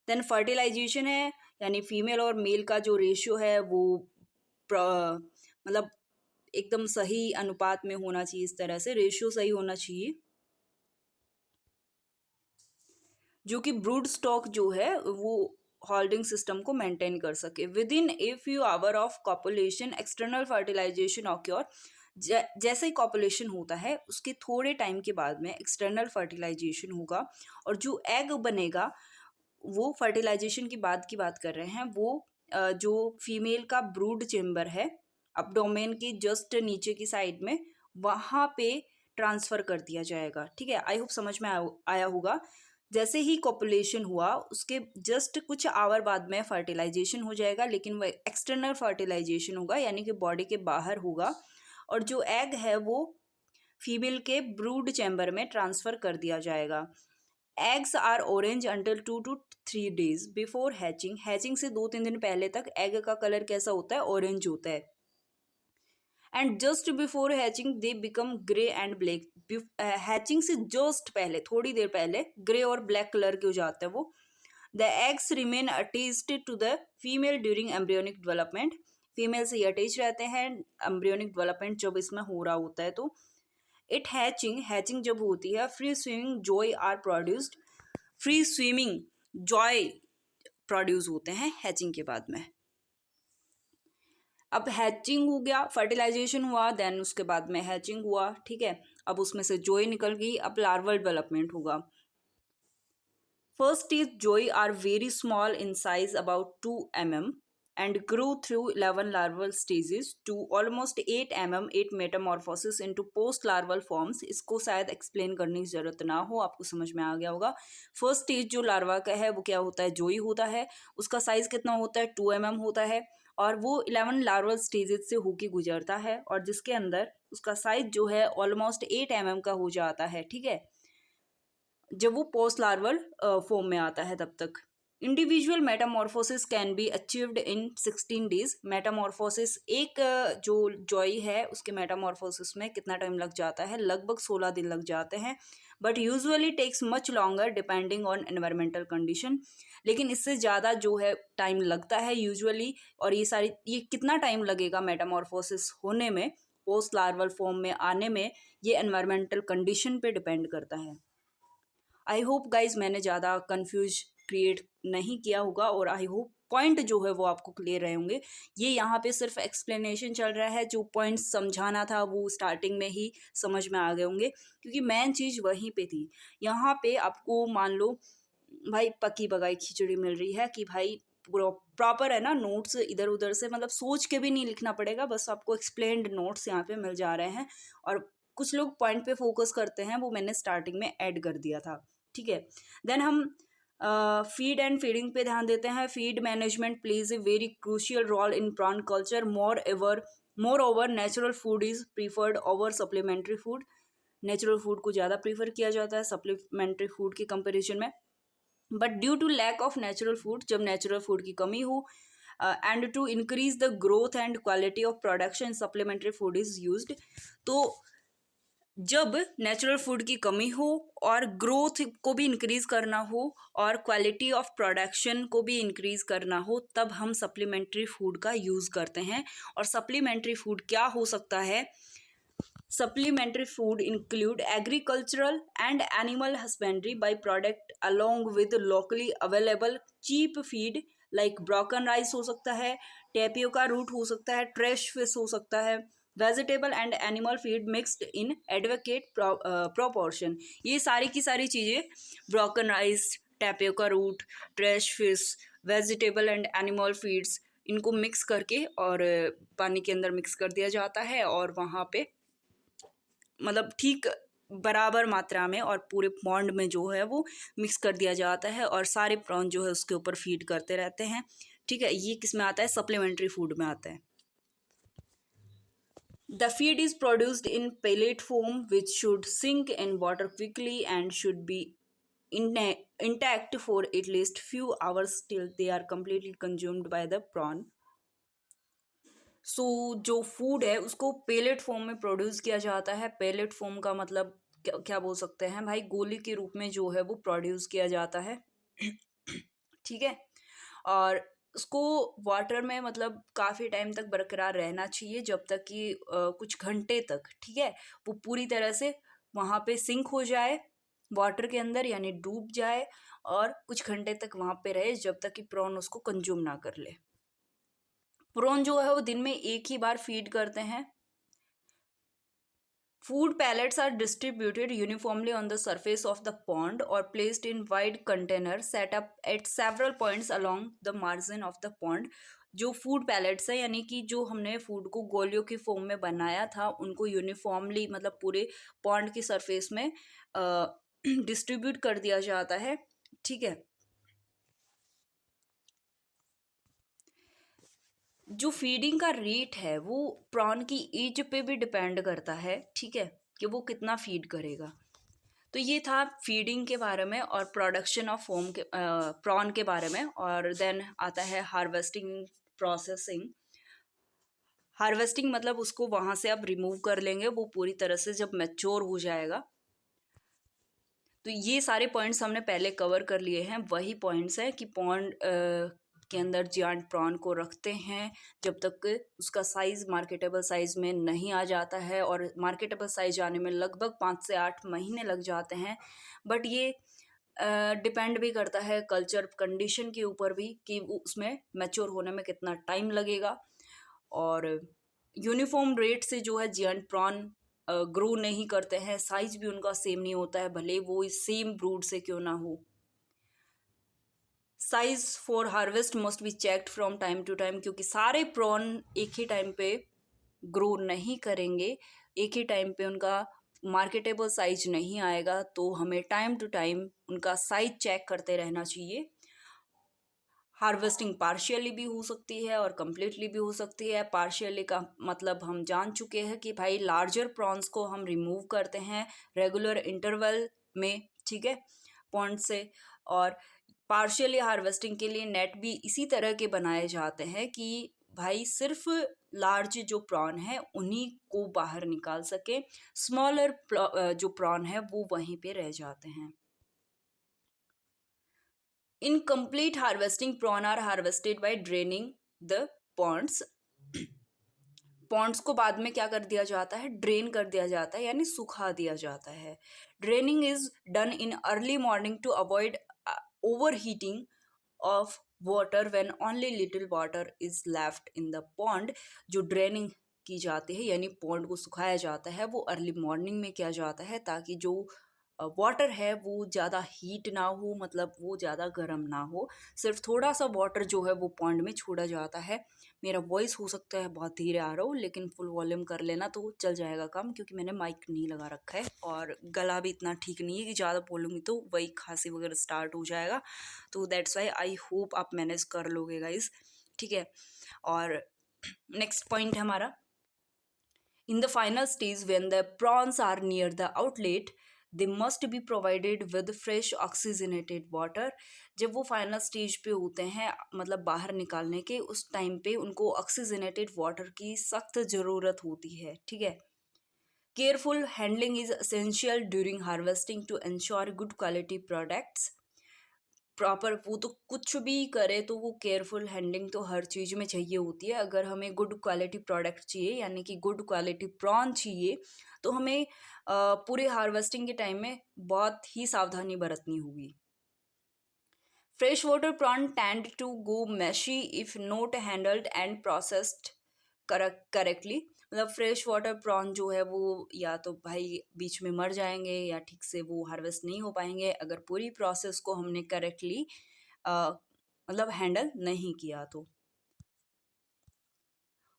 देन फर्टिलाइजेशन है, यानी फीमेल और मेल का जो रेशियो है वो मतलब एकदम सही अनुपात में होना चाहिए, इस तरह से रेशियो सही होना चाहिए जो कि ब्रूड स्टॉक जो है वो होल्डिंग सिस्टम को मेंटेन कर सके। Within a few hour of copulation external fertilisation occur. जैसे ही कॉपुलेशन होता है उसके थोड़े टाइम के बाद में एक्सटर्नल फर्टिलाइजेशन होगा और जो एग बनेगा वो फर्टिलाइजेशन की बात कर रहे हैं, वो जो फीमेल का ब्रूड चेम्बर है अब्डोमेन के जस्ट नीचे की साइड में, वहाँ पे ट्रांसफ़र कर दिया जाएगा, ठीक है। आई होप समझ में आया होगा। जैसे ही कॉपुलेशन हुआ उसके जस्ट कुछ आवर बाद में फर्टिलाइजेशन हो जाएगा, लेकिन वह एक्सटर्नल फर्टिलाइजेशन होगा यानी कि बॉडी के बाहर होगा और जो एग है वो फीमेल के ब्रूड चैम्बर में ट्रांसफ़र कर दिया जाएगा। Eggs are orange until 2 to 3 days before hatching. Hatching से 2-3 दिन पहले तक एग का कलर कैसा होता है, ऑरेंज होता है। And just before hatching they become grey and black. Hatching से जस्ट पहले, थोड़ी देर पहले ग्रे और ब्लैक कलर के हो जाते हैं वो। The eggs remain attached to the female during embryonic development. Female से ये अटैच रहते हैं एम्ब्रियोनिक डेवलपमेंट जब इसमें हो रहा होता है। तो इट हैचिंग जब होती है free swimming zoea are produced. Free swimming zoea produce होते हैं हैचिंग के बाद में। अब हैचिंग हो गया, फर्टिलाइजेशन हुआ, देन उसके बाद में हैचिंग हुआ, ठीक है। अब उसमें से जॉय निकल गई, अब लार्वल डेवलपमेंट होगा। First stage zoea are very small in size about 2 mm and grew through 11 larval stages to almost 8 mm 8 metamorphosis into post larval forms। इसको शायद एक्सप्लेन करने की जरूरत ना हो, आपको समझ में आ गया होगा। फर्स्ट स्टेज जो लार्वा का है वो क्या होता है, जोई होता है। उसका साइज कितना होता है, 2 mm होता है, और वो 11 लार्वल स्टेजेस से होके गुजरता है, और जिसके अंदर उसका साइज जो है ऑलमोस्ट 8 mm का हो जाता है। ठीक है, जब वो पोस्ट लार्वल फॉर्म में आता है तब तक। Individual Metamorphosis can be achieved in 16 days. Metamorphosis एक जो जॉय है उसके मेटामॉर्फोसिस में कितना टाइम लग जाता है, लगभग 16 दिन लग जाते हैं, but usually takes much longer depending on environmental condition. लेकिन इससे ज़्यादा जो है टाइम लगता है यूजुअली। और ये कितना टाइम लगेगा मेटामॉर्फोसिस होने में, पोस्ट लार्वल फॉर्म में आने में, ये एनवायरमेंटल कंडीशन पे डिपेंड करता है। आई होप गाइज मैंने ज़्यादा कन्फ्यूज क्रिएट नहीं किया होगा, और आई होप पॉइंट जो है वो आपको क्लियर रहे होंगे। ये यहाँ पे सिर्फ एक्सप्लेनेशन चल रहा है, जो पॉइंट समझाना था वो स्टार्टिंग में ही समझ में आ गए होंगे, क्योंकि मेन चीज़ वहीं पे थी। यहाँ पे आपको मान लो भाई पकी पकाई खिचड़ी मिल रही है कि भाई प्रॉपर है ना, नोट्स इधर उधर से मतलब सोच के भी नहीं लिखना पड़ेगा, बस आपको एक्सप्लेन्ड नोट्स यहाँ पे मिल जा रहे हैं। और कुछ लोग पॉइंट पे फोकस करते हैं, वो मैंने स्टार्टिंग में ऐड कर दिया था। ठीक है, देन हम फीड एंड फीडिंग पे ध्यान देते हैं। Feed management plays a very crucial role in prawn culture. Moreover natural food is preferred over supplementary food. Natural food को ज़्यादा प्रीफर किया जाता है सप्लीमेंट्री फूड के कंपेरिजन में। But due to lack of natural food, जब natural food की कमी हो, and to increase the growth and quality of production, supplementary food is used. तो जब नेचुरल फूड की कमी हो और ग्रोथ को भी इंक्रीज करना हो और क्वालिटी ऑफ प्रोडक्शन को भी इंक्रीज करना हो, तब हम सप्लीमेंट्री फूड का यूज़ करते हैं। और सप्लीमेंट्री फूड क्या हो सकता है? Supplementary food include agricultural and animal husbandry by product along with locally available cheap feed like broken rice हो सकता है, टेपियोका रूट हो सकता है, ट्रेश फिश हो सकता है, vegetable and animal feed mixed in adequate proportion. ये सारी की सारी चीज़ें, broken rice, tapioca root, trash fish, vegetable and animal feeds, इनको मिक्स करके और पानी के अंदर मिक्स कर दिया जाता है, और वहाँ पे मतलब ठीक बराबर मात्रा में और पूरे पॉन्ड में जो है वो मिक्स कर दिया जाता है, और सारे प्रॉन जो है उसके ऊपर फीड करते रहते हैं। ठीक है, ये किस में आता है? सप्लीमेंट्री फूड में आता है। The feed is produced in pellet form which should sink in water quickly and should be intact for at least few hours till they are completely consumed by the prawn. So जो food है उसको pellet form में produce किया जाता है। Pellet form का मतलब क्या बोल सकते हैं भाई? गोली के रूप में जो है वो प्रोड्यूस किया जाता है। ठीक है, और उसको वाटर में मतलब काफ़ी टाइम तक बरकरार रहना चाहिए, जब तक कि कुछ घंटे तक, ठीक है, वो पूरी तरह से वहाँ पे सिंक हो जाए वाटर के अंदर, यानी डूब जाए, और कुछ घंटे तक वहाँ पे रहे जब तक कि प्रॉन उसको कंज्यूम ना कर ले। प्रॉन जो है वो दिन में एक ही बार फीड करते हैं। Food pellets are distributed uniformly on the surface of the pond or placed in wide containers set up at several points along the margin of the pond. जो फूड पैलेट्स है, यानी कि जो हमने फूड को गोलियों की फॉर्म में बनाया था, उनको यूनिफॉर्मली मतलब पूरे पॉन्ड की सरफेस में डिस्ट्रीब्यूट कर दिया जाता है। ठीक है, जो फीडिंग का रेट है वो प्रॉन की एज पे भी डिपेंड करता है। ठीक है, कि वो कितना फीड करेगा। तो ये था फीडिंग के बारे में और प्रोडक्शन ऑफ फोम के प्रॉन के बारे में। और देन आता है हार्वेस्टिंग प्रोसेसिंग। हार्वेस्टिंग मतलब उसको वहाँ से आप रिमूव कर लेंगे, वो पूरी तरह से जब मैच्योर हो जाएगा। तो ये सारे पॉइंट्स हमने पहले कवर कर लिए हैं। वही पॉइंट्स हैं कि पॉन्ड के अंदर जियांट प्रॉन को रखते हैं जब तक उसका साइज़ मार्केटेबल साइज़ में नहीं आ जाता है, और मार्केटेबल साइज़ आने में लगभग 5 से 8 महीने लग जाते हैं। बट ये डिपेंड भी करता है कल्चर कंडीशन के ऊपर भी कि उसमें मैच्योर होने में कितना टाइम लगेगा। और यूनिफॉर्म रेट से जो है जियांट प्रॉन ग्रो नहीं करते हैं, साइज़ भी उनका सेम नहीं होता है, भले वो सेम ब्रूड से क्यों ना हो। Size for harvest must be checked from time to time, क्योंकि सारे प्रॉन एक ही टाइम पे ग्रो नहीं करेंगे, एक ही टाइम पे उनका मार्केटेबल साइज नहीं आएगा, तो हमें टाइम टू टाइम उनका साइज चेक करते रहना चाहिए। हार्वेस्टिंग पार्शियली भी हो सकती है और कम्प्लीटली भी हो सकती है। पार्शियली का मतलब हम जान चुके हैं कि भाई लार्जर प्रॉन्स को हम रिमूव करते हैं रेगुलर इंटरवल में, ठीक है, पॉन्ड से। और पार्शियली हार्वेस्टिंग के लिए नेट भी इसी तरह के बनाए जाते हैं कि भाई सिर्फ लार्ज जो प्रॉन है उन्हीं को बाहर निकाल सके, स्मॉलर जो प्रॉन है वो वहीं पे रह जाते हैं। Incomplete harvesting, prawn are harvested by draining the ponds. Ponds को बाद में क्या कर दिया जाता है, ड्रेन कर दिया जाता है, यानी सुखा दिया जाता है। Draining is done in early morning to avoid over heating of water when only little water is left in the pond. जो ड्रेनिंग की जाती है यानी पॉन्ड को सुखाया जाता है वो अर्ली मॉर्निंग में किया जाता है, ताकि जो वाटर है वो ज़्यादा हीट ना हो, मतलब वो ज़्यादा गर्म ना हो, सिर्फ थोड़ा सा वाटर जो है वो पॉन्ड में छोड़ा जाता है। मेरा वॉइस हो सकता है बहुत धीरे आ रहा हो, लेकिन फुल वॉल्यूम कर लेना तो चल जाएगा काम, क्योंकि मैंने माइक नहीं लगा रखा है और गला भी इतना ठीक नहीं है कि ज़्यादा बोलूँगी तो वही खांसी वगैरह स्टार्ट हो जाएगा। तो दैट्स वाई आई होप आप मैनेज कर लोगे गाइज, ठीक है। और नेक्स्ट पॉइंट है हमारा, in the final stage when the prawns are near the outlet they must be provided with fresh oxygenated water. जब वो फाइनल स्टेज पे होते हैं, मतलब बाहर निकालने के, उस टाइम पे उनको ऑक्सीजनेटेड वाटर की सख्त ज़रूरत होती है, ठीक है। Careful handling is essential during harvesting to ensure good quality products. Proper वो तो कुछ भी करे तो वो केयरफुल हैंडलिंग तो हर चीज़ में चाहिए होती है। अगर हमें गुड क्वालिटी प्रोडक्ट चाहिए यानी कि गुड क्वालिटी प्रॉन चाहिए, तो हमें पूरे हार्वेस्टिंग के टाइम में बहुत ही सावधानी बरतनी होगी। Fresh water prawn tend to go mushy if not handled and processed correctly. मतलब फ्रेश वाटर प्रॉन जो है वो या तो भाई बीच में मर जाएंगे या ठीक से वो हार्वेस्ट नहीं हो पाएंगे अगर पूरी प्रोसेस को हमने करेक्टली मतलब हैंडल नहीं किया तो।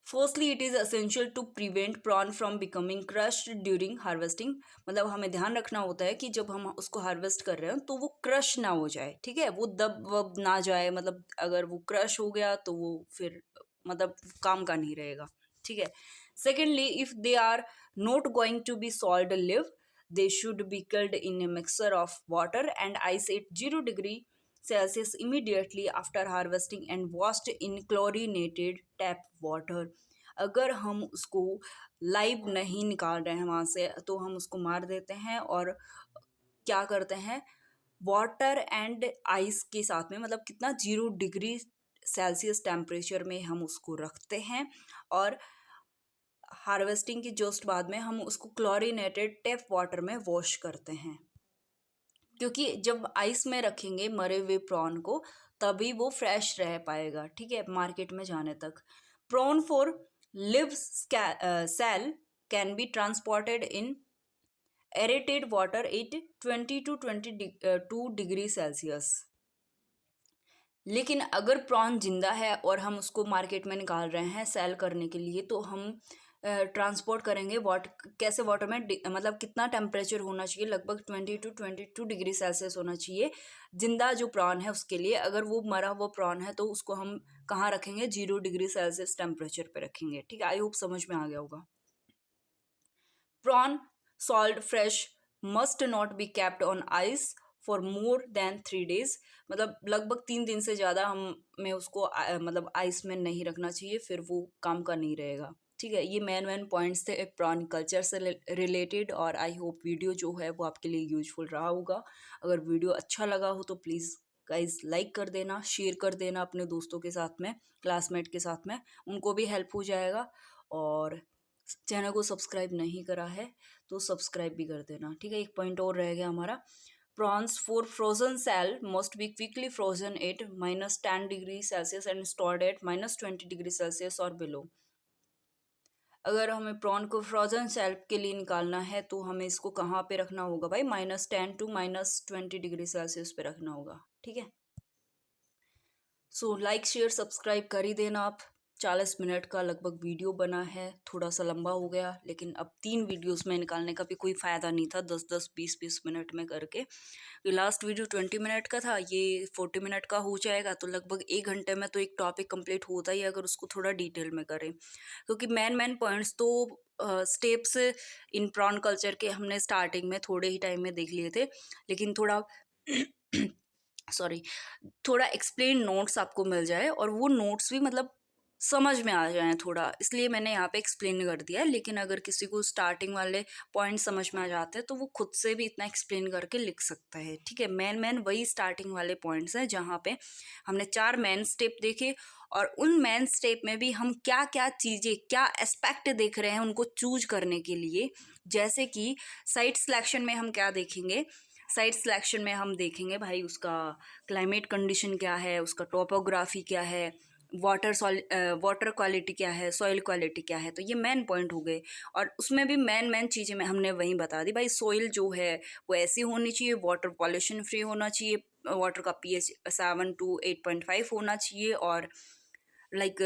Firstly it is essential to prevent prawn from becoming crushed during harvesting. मतलब हमें ध्यान रखना होता है कि जब हम उसको हार्वेस्ट कर रहे हैं तो वो क्रश ना हो जाए, ठीक है, वो दब वब ना जाए। मतलब अगर वो क्रश हो गया तो वो फिर मतलब काम का नहीं रहेगा, ठीक है। Secondly, if they are not going to be sold live they should be killed in a mixture of water and ice at 0 degree Celsius immediately after harvesting and washed in chlorinated tap water। अगर हम उसको live नहीं निकाल रहे हैं वहाँ से तो हम उसको मार देते हैं और क्या करते हैं, वाटर एंड आइस के साथ में, मतलब कितना 0 डिग्री सेल्सियस टेम्परेचर में हम उसको रखते हैं और हार्वेस्टिंग की जस्ट बाद में हम उसको क्लोरीनेटेड टैप वाटर में वॉश करते हैं। क्योंकि जब आइस में रखेंगे मरे हुए प्रॉन को तभी वो फ्रेश रह पाएगा, ठीक है, मार्केट में जाने तक। Prawn for live sale can be transported in aerated water at 20 to 22 degree Celsius. लेकिन अगर प्रॉन जिंदा है और हम उसको मार्केट में निकाल रहे हैं सेल करने के लिए, तो हम ट्रांसपोर्ट करेंगे कैसे वाटर में, मतलब कितना टेम्परेचर होना चाहिए, लगभग 20 to 22 डिग्री सेल्सियस होना चाहिए जिंदा जो प्रॉन है उसके लिए। अगर वो मरा हुआ प्रॉन है तो उसको हम कहाँ रखेंगे, 0 डिग्री सेल्सियस टेम्परेचर पे रखेंगे, ठीक है। आई होप समझ में आ गया होगा। Prawn sold fresh must not be kept on ice for more than 3 days। मतलब लगभग 3 दिन से ज़्यादा हमें उसको मतलब आइस में नहीं रखना चाहिए, फिर वो काम का नहीं रहेगा, ठीक है। ये मेन पॉइंट्स थे प्रॉन कल्चर से रिलेटेड और आई होप वीडियो जो है वो आपके लिए यूजफुल रहा होगा। अगर वीडियो अच्छा लगा हो तो प्लीज़ गाइज लाइक कर देना, शेयर कर देना अपने दोस्तों के साथ में, क्लासमेट के साथ में, उनको भी हेल्प हो जाएगा। और चैनल को सब्सक्राइब नहीं करा है तो सब्सक्राइब भी कर देना, ठीक है। एक पॉइंट और रह गया हमारा, prawns for frozen sale must be quickly frozen at -10 degree Celsius and stored at -20 degree Celsius और बिलो। अगर हमें प्रॉन को फ्रोजन सेल के लिए निकालना है तो हमें इसको कहाँ पे रखना होगा भाई, -10 to -20 डिग्री सेल्सियस पे रखना होगा, ठीक है। सो लाइक शेयर सब्सक्राइब कर ही देना आप। 40 मिनट का लगभग वीडियो बना है, थोड़ा सा लंबा हो गया, लेकिन अब 3 वीडियोस में निकालने का भी कोई फ़ायदा नहीं था 10-10 20-20 मिनट में करके। ये लास्ट वीडियो 20 मिनट का था, ये 40 मिनट का हो जाएगा, तो लगभग 1 घंटे में तो एक टॉपिक कंप्लीट होता ही है अगर उसको थोड़ा डिटेल में करें, क्योंकि मेन पॉइंट्स तो स्टेप्स इन प्रॉन कल्चर के हमने स्टार्टिंग में थोड़े ही टाइम में देख लिए थे, लेकिन थोड़ा सॉरी, थोड़ा एक्सप्लेन नोट्स आपको मिल जाए और वो नोट्स भी मतलब समझ में आ जाए थोड़ा, इसलिए मैंने यहाँ पे एक्सप्लेन कर दिया है। लेकिन अगर किसी को स्टार्टिंग वाले पॉइंट समझ में आ जाते हैं तो वो खुद से भी इतना एक्सप्लेन करके लिख सकता है, ठीक है। मेन वही स्टार्टिंग वाले पॉइंट्स हैं जहाँ पे हमने 4 मेन स्टेप देखे, और उन मेन स्टेप में भी हम क्या क्या चीज़ें, क्या एस्पेक्ट देख रहे हैं उनको चूज करने के लिए। जैसे कि साइट सिलेक्शन में हम क्या देखेंगे, साइट सिलेक्शन में हम देखेंगे भाई उसका क्लाइमेट कंडीशन क्या है, उसका टोपोग्राफी क्या है, वाटर क्वालिटी क्या है, सॉइल क्वालिटी क्या है, तो ये मेन पॉइंट हो गए। और उसमें भी मेन चीज़ें में हमने वहीं बता दी भाई, सॉइल जो है वो ऐसी होनी चाहिए, वाटर पॉल्यूशन फ्री होना चाहिए, वाटर का pH 7 to 8.5 होना चाहिए, और लाइक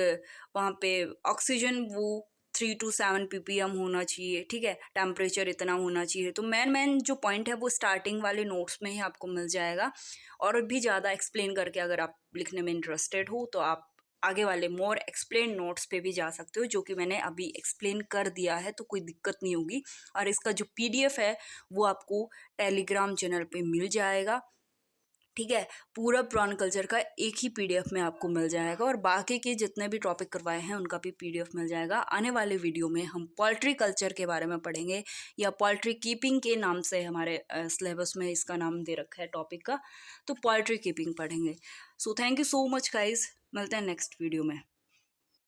वहाँ पे ऑक्सीजन वो 3 to 7 ppm होना चाहिए, ठीक है, टेम्परेचर इतना होना चाहिए। तो मेन जो पॉइंट है वो स्टार्टिंग वाले नोट्स में ही आपको मिल जाएगा। और भी ज़्यादा एक्सप्लेन करके अगर आप लिखने में इंटरेस्टेड हो तो आप आगे वाले मोर एक्सप्लेन नोट्स पे भी जा सकते हो, जो कि मैंने अभी एक्सप्लेन कर दिया है, तो कोई दिक्कत नहीं होगी। और इसका जो PDF है वो आपको टेलीग्राम चैनल पे मिल जाएगा, ठीक है। पूरा प्रॉन कल्चर का एक ही PDF में आपको मिल जाएगा, और बाकी के जितने भी टॉपिक करवाए हैं उनका भी PDF मिल जाएगा। आने वाले वीडियो में हम पोल्ट्री कल्चर के बारे में पढ़ेंगे, या पोल्ट्री कीपिंग के नाम से हमारे सिलेबस में इसका नाम दे रखा है टॉपिक का, तो पोल्ट्री कीपिंग पढ़ेंगे। So thank you so much guys, मिलते हैं नेक्स्ट वीडियो में।